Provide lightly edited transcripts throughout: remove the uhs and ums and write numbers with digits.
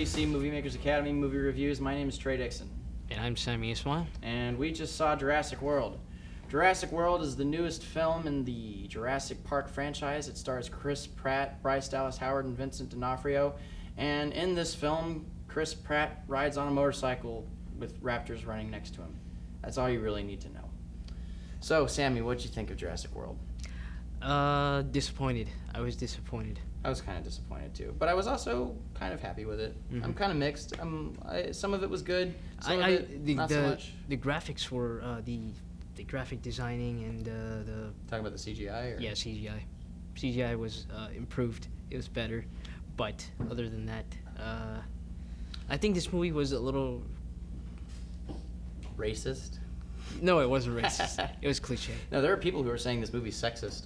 HCC MovieMakers Academy movie reviews. My name is Trey Dixon. And I'm Sami Ismail. And we just saw Jurrasic World. Jurrasic World is the newest film in the Jurassic Park franchise. It stars Chris Pratt, Bryce Dallas Howard, and Vincent D'Onofrio. And in this film, Chris Pratt rides on a motorcycle with raptors running next to him. That's all you really need to know. So, Sami, what'd you think of Jurassic World? Disappointed. I was disappointed. I was kind of disappointed too, but I was also kind of happy with it. Mm-hmm. I'm kind of mixed. Some of it was good, some of it not so much. The graphics were the graphic designing and the Talking about the CGI? Or? Yeah, CGI. CGI was improved. It was better, but other than that, I think this movie was a little Racist? No, it wasn't racist. It was cliche. No, there are people who are saying this movie's sexist.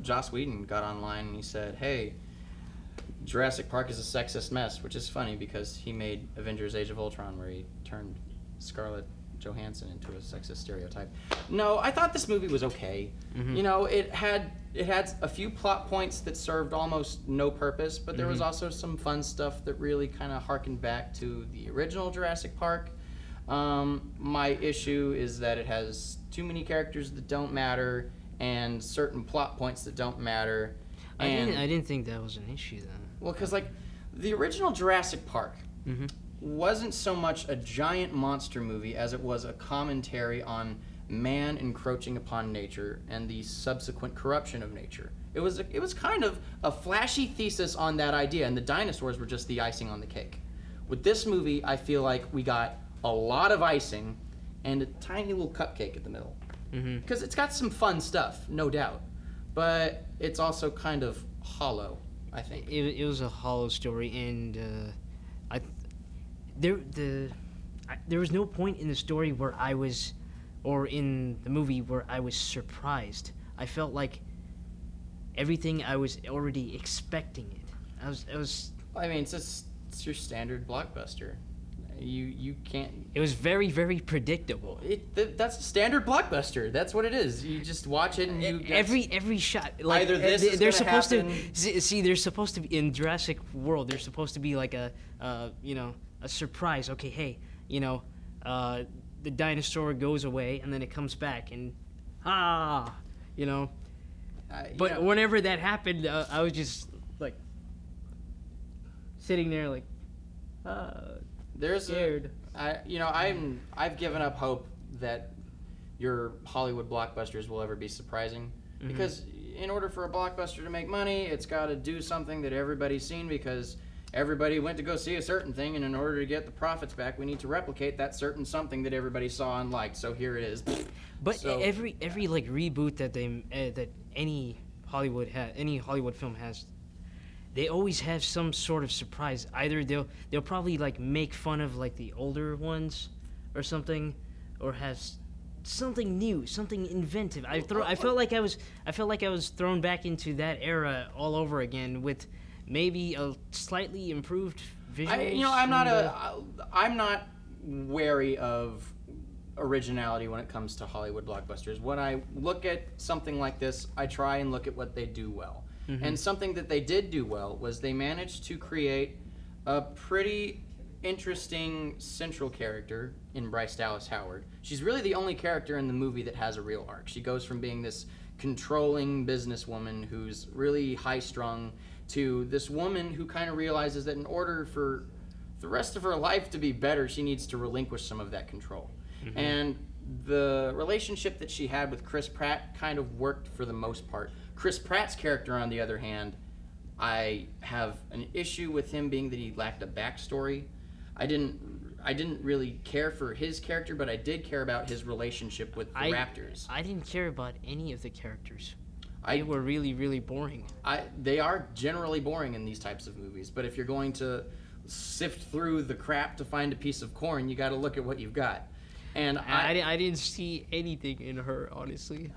Joss Whedon got online and he said, hey, Jurassic Park is a sexist mess, which is funny because he made Avengers Age of Ultron where he turned Scarlett Johansson into a sexist stereotype. No, I thought this movie was okay. Mm-hmm. You know, it had a few plot points that served almost no purpose, but there was also some fun stuff that really kind of harkened back to the original Jurassic Park. My issue is that it has too many characters that don't matter and certain plot points that don't matter. And I didn't think that was an issue then. Well, because like the original Jurassic Park wasn't so much a giant monster movie as it was a commentary on man encroaching upon nature and the subsequent corruption of nature. It was kind of a flashy thesis on that idea, and the dinosaurs were just the icing on the cake. With this movie, I feel like we got a lot of icing and a tiny little cupcake at the middle. Because it's got some fun stuff, no doubt, but it's also kind of hollow, I think. It was a hollow story, and there was no point in the story where I was, or in the movie where I was surprised. I felt like everything I was already expecting it. I was. I mean, it's your standard blockbuster. You can't. It was very, very predictable. That's a standard blockbuster. That's what it is. You just watch it and you every shot. Like, either this is they're gonna supposed happen. to see. They're supposed to be in Jurassic World. They're supposed to be like a surprise. Okay, hey, the dinosaur goes away and then it comes back and But whenever that happened, I was just like sitting there like. Scared. I've given up hope that your Hollywood blockbusters will ever be surprising, because in order for a blockbuster to make money, it's got to do something that everybody's seen, because everybody went to go see a certain thing, and in order to get the profits back, we need to replicate that certain something that everybody saw and liked. So here it is. But every like reboot that that any Hollywood film has, they always have some sort of surprise. Either they'll probably like make fun of like the older ones or something, or have something new, something inventive. I felt like I was thrown back into that era all over again with maybe a slightly improved visuals. I'm not wary of originality when it comes to Hollywood blockbusters. When I look at something like this, I try and look at what they do well. And something that they did do well was they managed to create a pretty interesting central character in Bryce Dallas Howard. She's really the only character in the movie that has a real arc. She goes from being this controlling businesswoman who's really high-strung to this woman who kind of realizes that in order for the rest of her life to be better, she needs to relinquish some of that control. And the relationship that she had with Chris Pratt kind of worked for the most part. Chris Pratt's character, on the other hand, I have an issue with him being that he lacked a backstory. I didn't really care for his character, but I did care about his relationship with the raptors. I didn't care about any of the characters. They were really, really boring. They are generally boring in these types of movies, but if you're going to sift through the crap to find a piece of corn, you got to look at what you've got. And I didn't see anything in her, honestly.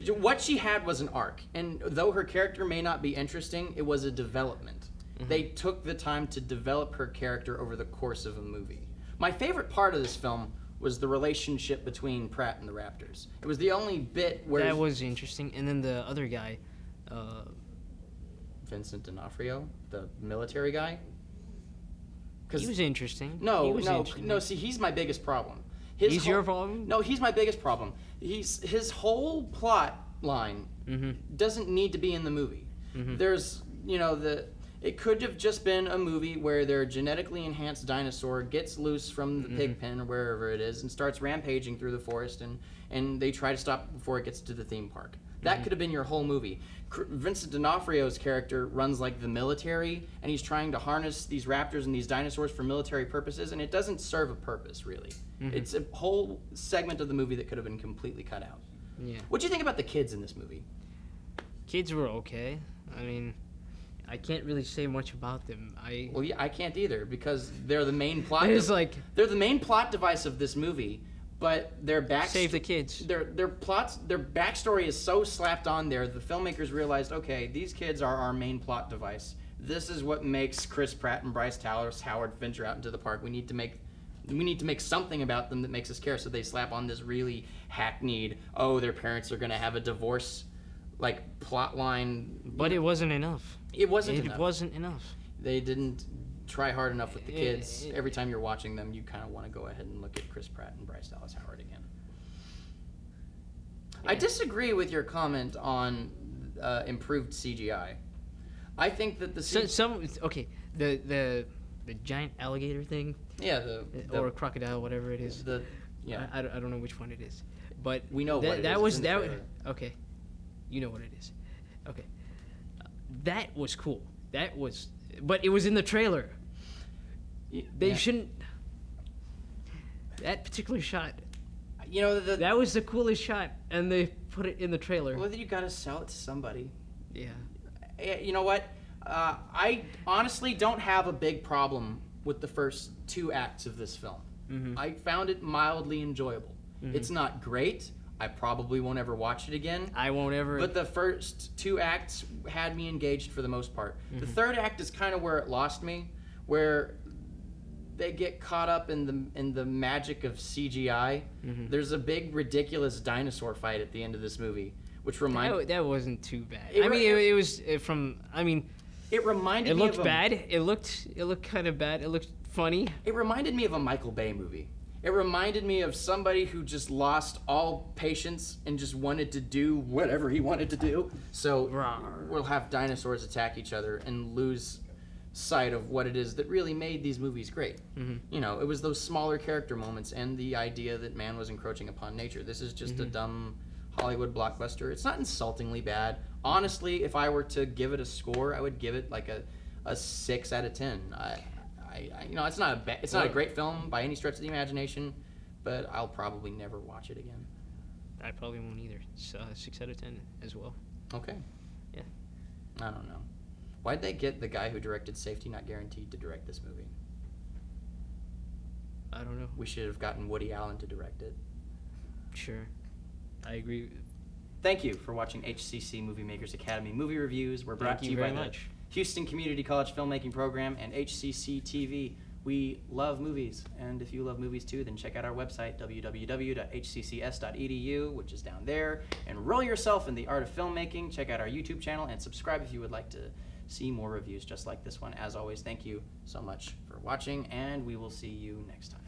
What she had was an arc, and though her character may not be interesting, it was a development. They took the time to develop her character over the course of a movie. My favorite part of this film was the relationship between Pratt and the Raptors. It was the only bit where... That was interesting. And then the other guy... Vincent D'Onofrio, the military guy? He was interesting. He No, was no, interesting. no. See, he's my biggest problem. He's your problem? No, he's my biggest problem. His whole plot line doesn't need to be in the movie. There's, it could have just been a movie where their genetically enhanced dinosaur gets loose from the pig pen or wherever it is and starts rampaging through the forest, and they try to stop it before it gets to the theme park. That could have been your whole movie. Vincent D'Onofrio's character runs like the military, and he's trying to harness these raptors and these dinosaurs for military purposes, and it doesn't serve a purpose, really. It's a whole segment of the movie that could have been completely cut out. Yeah. What do you think about the kids in this movie? Kids were okay. I mean, I can't really say much about them. Well, yeah, I can't either, because they're the main plot. They're the main plot device of this movie, but their Save the kids. Their backstory is so slapped on there. The filmmakers realized, okay, these kids are our main plot device. This is what makes Chris Pratt and Bryce Dallas Howard venture out into the park. We need to make something about them that makes us care. So they slap on this really hackneyed, their parents are gonna have a divorce, like, plot line. But it wasn't enough. It wasn't enough. They didn't try hard enough with the kids. Every time you're watching them, you kind of want to go ahead and look at Chris Pratt and Bryce Dallas Howard again. Yeah. I disagree with your comment on improved CGI. I think that the giant alligator thing. Yeah, or crocodile, whatever it is. I don't know which one it is, but we know what it that is. Was that. Okay, you know what it is. Okay, that was cool. But it was in the trailer. They shouldn't. That particular shot. That was the coolest shot, and they put it in the trailer. Well, then you gotta sell it to somebody. Yeah. You know what? I honestly don't have a big problem with the first 2 acts of this film. I found it mildly enjoyable. It's not great. I probably won't ever watch it again. I won't ever. But the first 2 acts had me engaged for the most part. The third act is kind of where it lost me, where they get caught up in the magic of CGI. There's a big ridiculous dinosaur fight at the end of this movie, which reminded. That wasn't too bad. It reminded me. It looked bad. It looked kind of bad. It looked funny. It reminded me of a Michael Bay movie. It reminded me of somebody who just lost all patience and just wanted to do whatever he wanted to do. So we'll have dinosaurs attack each other and lose sight of what it is that really made these movies great. It was those smaller character moments and the idea that man was encroaching upon nature. This is just a dumb Hollywood blockbuster. It's not insultingly bad. Honestly, if I were to give it a score, I would give it like a 6 out of 10. It's not a great film by any stretch of the imagination, but I'll probably never watch it again. I probably won't either. 6 out of 10 as well. Okay. Yeah. I don't know. Why'd they get the guy who directed Safety Not Guaranteed to direct this movie? I don't know. We should have gotten Woody Allen to direct it. Sure. I agree. Thank you for watching HCC MovieMakers Academy movie reviews. We're brought to you by the Houston Community College Filmmaking Program and HCC TV. We love movies, and if you love movies too, then check out our website, www.hccs.edu, which is down there. Enroll yourself in the art of filmmaking. Check out our YouTube channel and subscribe if you would like to see more reviews just like this one. As always, thank you so much for watching, and we will see you next time.